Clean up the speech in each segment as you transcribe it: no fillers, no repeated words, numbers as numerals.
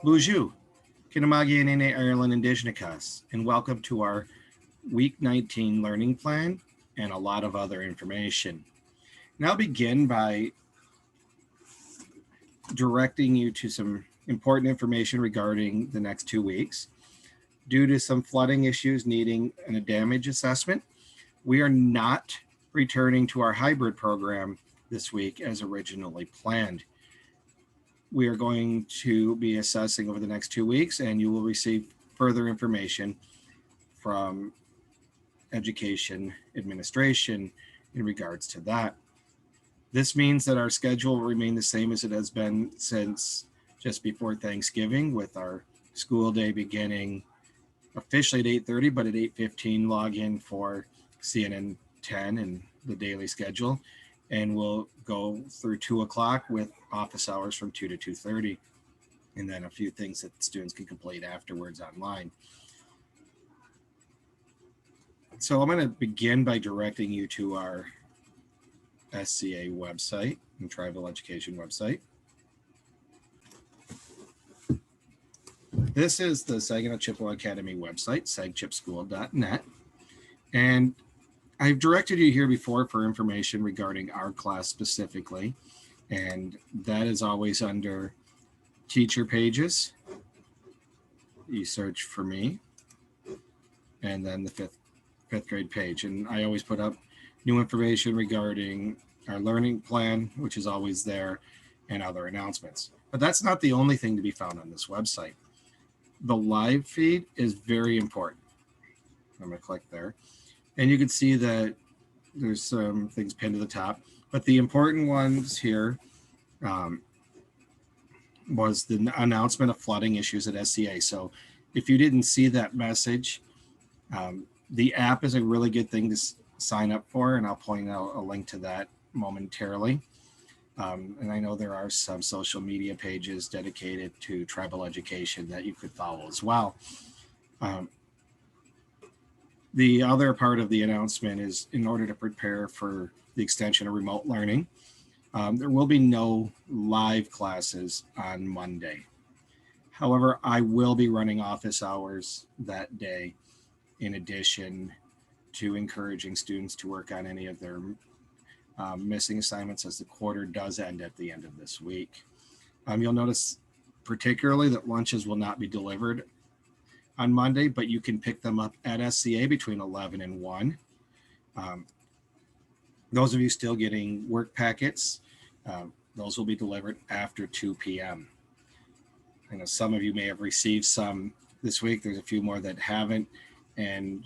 Bonjour, Kinamagi and Ireland Indigenous, and welcome to our Week 19 learning plan and a lot of other information. And I'll begin by directing you to some important information regarding the next 2 weeks. Due to some flooding issues needing a damage assessment, we are not returning to our hybrid program this week as originally planned. We are going to be assessing over the next 2 weeks, and you will receive further information from Education Administration in regards to that. This means that our schedule will remain the same as it has been since just before Thanksgiving, with our school day beginning officially at 8:30, but at 8:15 login for CNN 10 and the daily schedule. And we'll go through 2 o'clock with office hours from 2 to 2:30, and then a few things that students can complete afterwards online. So I'm going to begin by directing you to our SCA website and tribal education website. This is the Saginaw Chippewa Academy website, sagchipschool.net. And I've directed you here before for information regarding our class specifically, and that is always under teacher pages. You search for me, and then the fifth grade page. And I always put up new information regarding our learning plan, which is always there, and other announcements. But that's not the only thing to be found on this website. The live feed is very important. I'm going to click there. And you can see that there's some things pinned to the top, but the important ones here was the announcement of flooding issues at SCA. So if you didn't see that message, the app is a really good thing to sign up for, and I'll point out a link to that momentarily. And I know there are some social media pages dedicated to tribal education that you could follow as well. The other part of the announcement is, in order to prepare for the extension of remote learning, there will be no live classes on Monday. However, I will be running office hours that day, in addition to encouraging students to work on any of their missing assignments, as the quarter does end at the end of this week. You'll notice particularly that lunches will not be delivered on Monday, but you can pick them up at SCA between 11 and 1. Those of you still getting work packets, those will be delivered after 2 p.m. I know some of you may have received some this week. There's a few more that haven't, and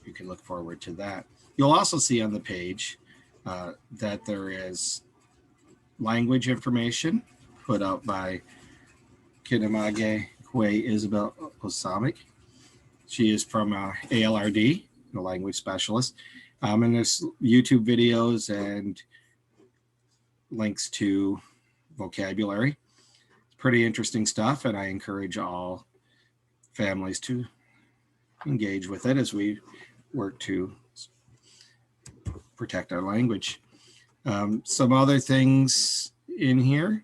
you can look forward to that. You'll also see on the page that there is language information put out by Kinamage Isabel Osamic. She is from ALRD, the language specialist. And there's YouTube videos and links to vocabulary. It's pretty interesting stuff, and I encourage all families to engage with it as we work to protect our language. Some other things in here.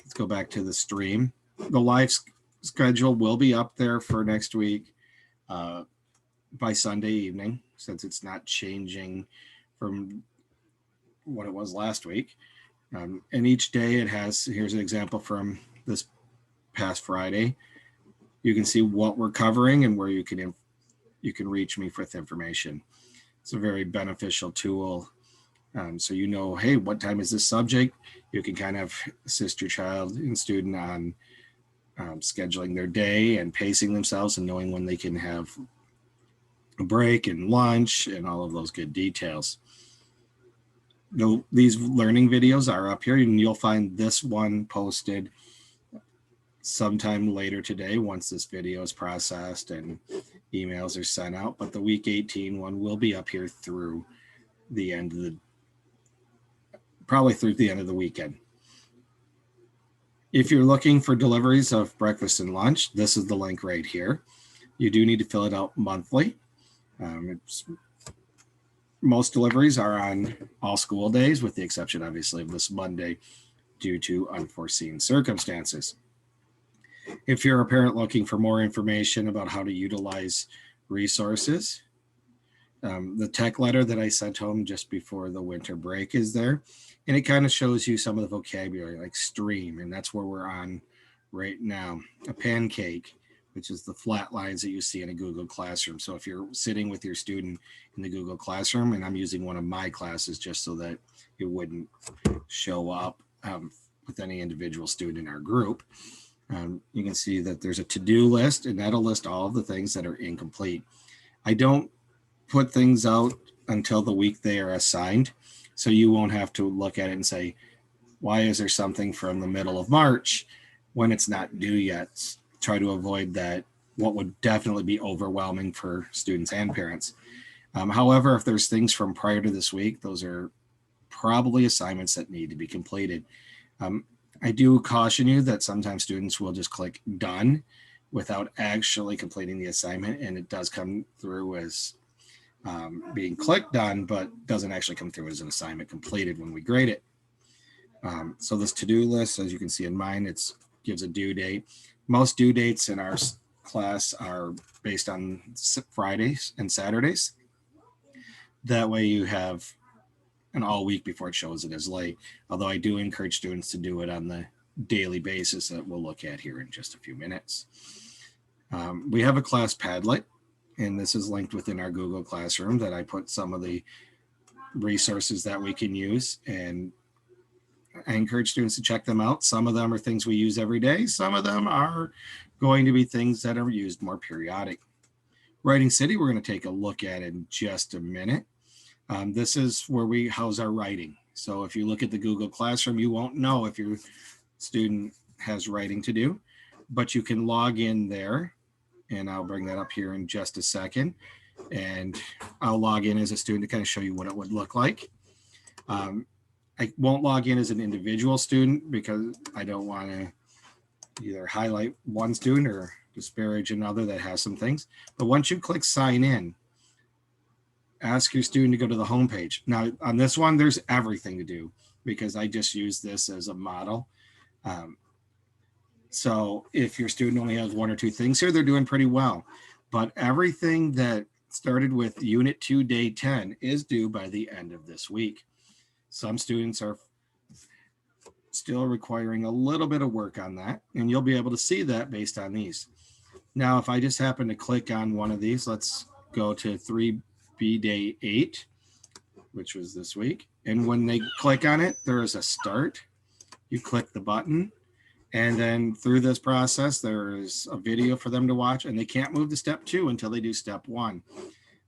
Let's go back to the stream. The live schedule will be up there for next week by Sunday evening, since it's not changing from what it was last week. And each day it has, here's an example from this past Friday. You can see what we're covering and where you can reach me with information. It's a very beneficial tool. So you know, hey, what time is this subject? You can kind of assist your child and student on scheduling their day and pacing themselves and knowing when they can have a break and lunch and all of those good details. These learning videos are up here, and you'll find this one posted sometime later today once this video is processed and emails are sent out. But the week 18 one will be up here through the end of probably through the end of the weekend. If you're looking for deliveries of breakfast and lunch, this is the link right here. You do need to fill it out monthly. Most deliveries are on all school days, with the exception, obviously, of this Monday. due to unforeseen circumstances. If you're a parent looking for more information about how to utilize resources, the tech letter that I sent home just before the winter break is there. And it kind of shows you some of the vocabulary like stream, and that's where we're on right now. A pancake, which is the flat lines that you see in a Google Classroom. So if you're sitting with your student in the Google Classroom, and I'm using one of my classes just so that it wouldn't show up with any individual student in our group, you can see that there's a to-do list, and that'll list all of the things that are incomplete. I don't put things out until the week they are assigned, so you won't have to look at it and say, why is there something from the middle of March when it's not due yet? Try to avoid that, what would definitely be overwhelming for students and parents. However, if there's things from prior to this week, those are probably assignments that need to be completed. I do caution you that sometimes students will just click done without actually completing the assignment, and it does come through as being clicked on, but doesn't actually come through as an assignment completed when we grade it. So this to-do list, as you can see in mine, it gives a due date. Most due dates in our class are based on Fridays and Saturdays. That way you have an all week before it shows it as late. Although I do encourage students to do it on the daily basis that we'll look at here in just a few minutes. We have a class Padlet, and this is linked within our Google Classroom that I put some of the resources that we can use, and I encourage students to check them out. Some of them are things we use every day. Some of them are going to be things that are used more periodic. Writing City, we're going to take a look at in just a minute. This is where we house our writing. So if you look at the Google Classroom, you won't know if your student has writing to do, but you can log in there, and I'll bring that up here in just a second. And I'll log in as a student to kind of show you what it would look like. I won't log in as an individual student because I don't want to either highlight one student or disparage another that has some things. But once you click sign in, ask your student to go to the home page. Now on this one, there's everything to do because I just use this as a model. So if your student only has one or two things here, they're doing pretty well. But everything that started with Unit 2, Day 10 is due by the end of this week. Some students are still requiring a little bit of work on that, and you'll be able to see that based on these. Now, if I just happen to click on one of these, let's go to 3B Day 8, which was this week. And when they click on it, there is a start. You click the button, and then through this process, there is a video for them to watch, and they can't move to step 2 until they do step 1.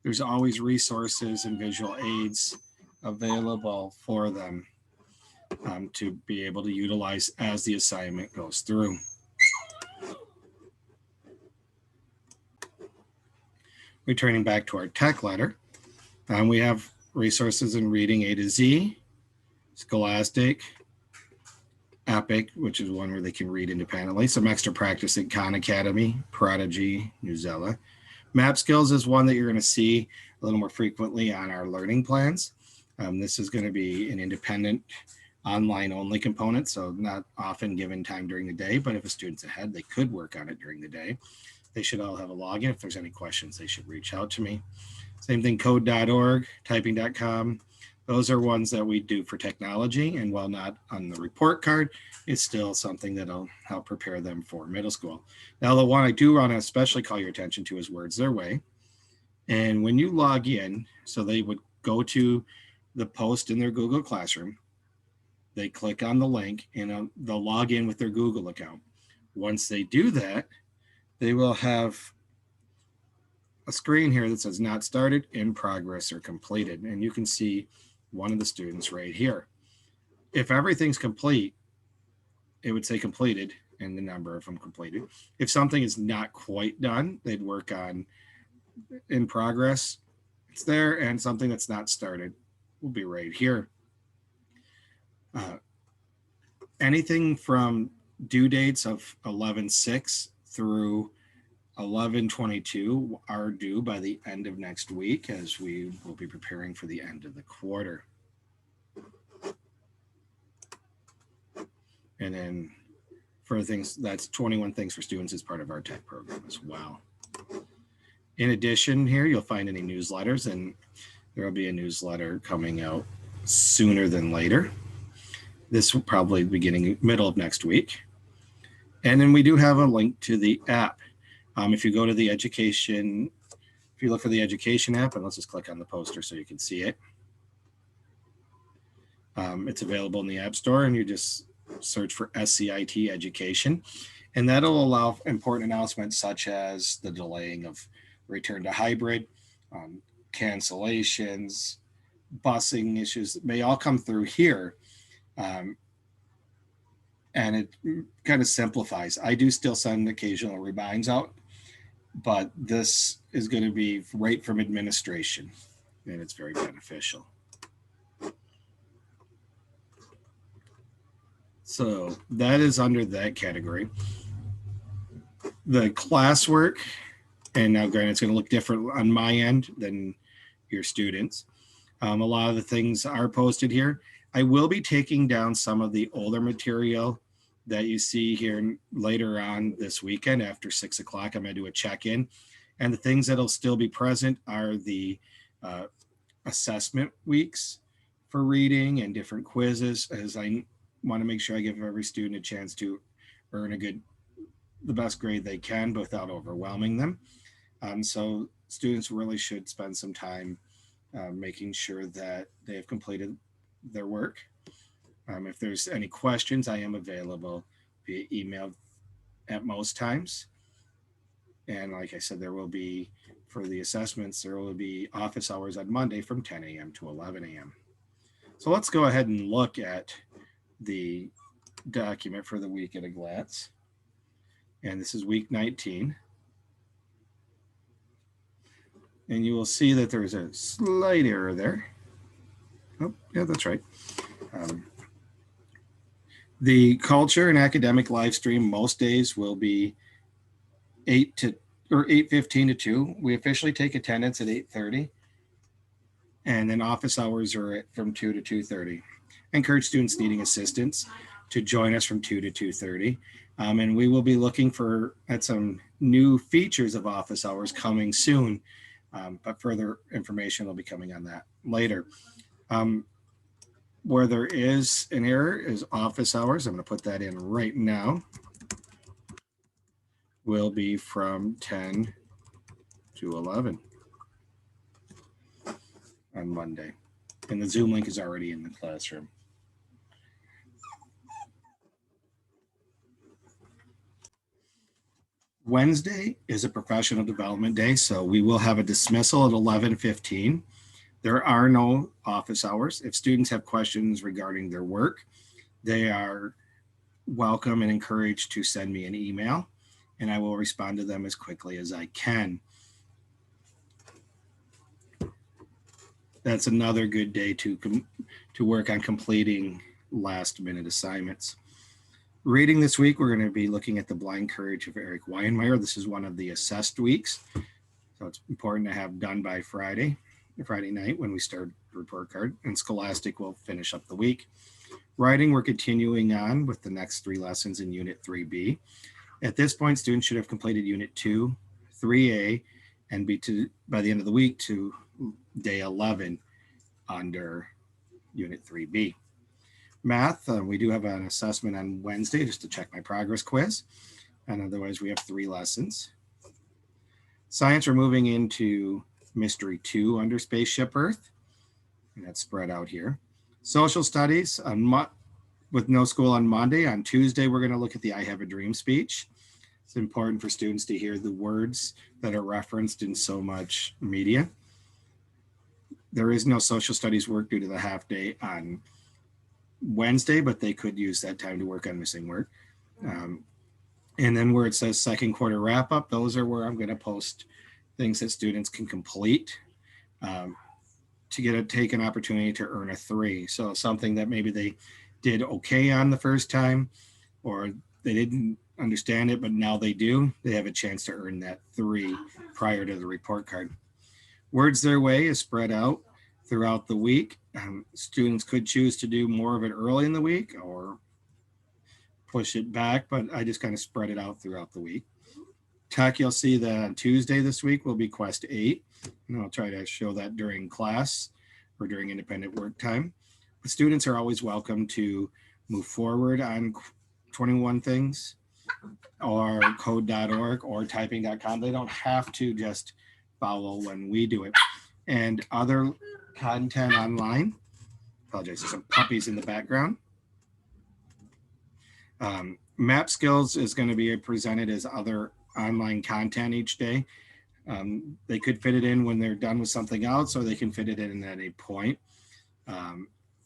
There's always resources and visual aids available for them to be able to utilize as the assignment goes through. Returning back to our tech letter, we have resources in reading A to Z, Scholastic, Epic, which is one where they can read independently, some extra practice in Khan Academy, Prodigy, Newsella. Map Skills is one that you're going to see a little more frequently on our learning plans. This is going to be an independent online only component, so not often given time during the day, but if a student's ahead, they could work on it during the day. They should all have a login. If there's any questions, they should reach out to me. Same thing, code.org, typing.com. Those are ones that we do for technology, and while not on the report card, it's still something that'll help prepare them for middle school. Now, the one I do want to especially call your attention to is Words Their Way. And when you log in, so they would go to the post in their Google Classroom, they click on the link, and they'll log in with their Google account. Once they do that, they will have a screen here that says not started, in progress, or completed. And you can see one of the students right here. If everything's complete, it would say completed and the number of them completed. If something is not quite done, they'd work on in progress. It's there, and something that's not started will be right here. Anything from due dates of 11/6 through 11/22 are due by the end of next week, as we will be preparing for the end of the quarter. And then for things, that's 21 things for students as part of our tech program as well. In addition, here you'll find any newsletters, and there will be a newsletter coming out sooner than later. This will probably beginning middle of next week. And then we do have a link to the app. If you go to the education, if you look for the education app, and let's just click on the poster so you can see it. It's available in the App Store, and you just search for SCIT Education. And that'll allow important announcements such as the delaying of return to hybrid, cancellations, busing issues may all come through here. And it kind of simplifies. I do still send occasional reminds out, but this is going to be right from administration, and it's very beneficial. So that is under that category. The classwork, and now granted, it's going to look different on my end than your students. A lot of the things are posted here. I will be taking down some of the older material that you see here later on this weekend after 6 o'clock. I'm going to do a check-in. And the things that'll still be present are the assessment weeks for reading and different quizzes, as I want to make sure I give every student a chance to earn the best grade they can, but without overwhelming them. So students really should spend some time making sure that they have completed their work. If there's any questions, I am available via email at most times. And like I said, there will be, for the assessments, there will be office hours on Monday from 10 a.m. to 11 a.m. So let's go ahead and look at the document for the week at a glance. And this is week 19. And you will see that there's a slight error there. Oh, yeah, that's right. The culture and academic live stream most days will be 8:15 to 2. We officially take attendance at 8:30. And then office hours are from 2 to 2:30. I encourage students needing assistance to join us from 2 to 2:30. And we will be looking at some new features of office hours coming soon. But further information will be coming on that later. Where there is an error is office hours. I'm going to put that in right now. Will be from 10 to 11 on Monday. And the Zoom link is already in the classroom. Wednesday is a professional development day, so we will have a dismissal at 11:15. There are no office hours. If students have questions regarding their work, they are welcome and encouraged to send me an email, and I will respond to them as quickly as I can. That's another good day to work on completing last-minute assignments. Reading this week, we're going to be looking at The Blind Courage of Eric Weinmeier. This is one of the assessed weeks, so it's important to have done by Friday night when we start the report card, and Scholastic will finish up the week. Writing, we're continuing on with the next 3 lessons in Unit 3B. At this point, students should have completed Unit 2, 3A, and by the end of the week to day 11 under Unit 3B. Math, we do have an assessment on Wednesday just to check my progress quiz, and otherwise we have 3 lessons. Science, we're moving into Mystery 2 under Spaceship Earth, and that's spread out here. Social studies, with no school on Monday. On Tuesday, we're going to look at the I Have a Dream speech. It's important for students to hear the words that are referenced in so much media. There is no social studies work due to the half day on Wednesday, but they could use that time to work on missing work. And then where it says second quarter wrap up, those are where I'm going to post things that students can complete to take an opportunity to earn a 3. So something that maybe they did okay on the first time, or they didn't understand it, but now they do, they have a chance to earn that 3 prior to the report card. Words Their Way is spread out throughout the week. Students could choose to do more of it early in the week or push it back, but I just kind of spread it out throughout the week. Tech, you'll see that on Tuesday this week will be Quest 8, and I'll try to show that during class or during independent work time. But students are always welcome to move forward on 21 things or code.org or typing.com. They don't have to just follow when we do it. And other content online, apologize, there's some puppies in the background. Map skills is going to be presented as other online content each day. They could fit it in when they're done with something else, or they can fit it in at a point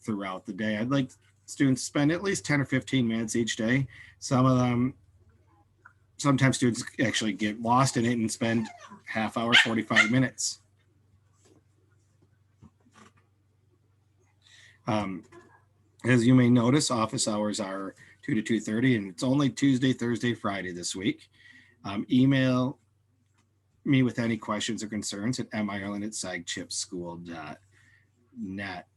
throughout the day. I'd like students to spend at least 10 or 15 minutes each day. Some of them, sometimes students actually get lost in it and spend half hour, 45 minutes. As you may notice, office hours are 2 to 2:30, and it's only Tuesday, Thursday, Friday this week. Email me with any questions or concerns at mireland@sagchipschool.net.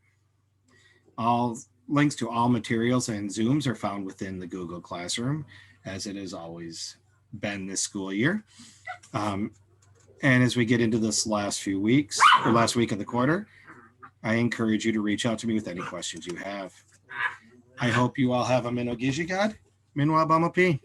All links to all materials and Zooms are found within the Google Classroom, as it has always been this school year. And as we get into this last few weeks, or last week of the quarter, I encourage you to reach out to me with any questions you have. I hope you all have a Minogijigad. Minwa Bamapi.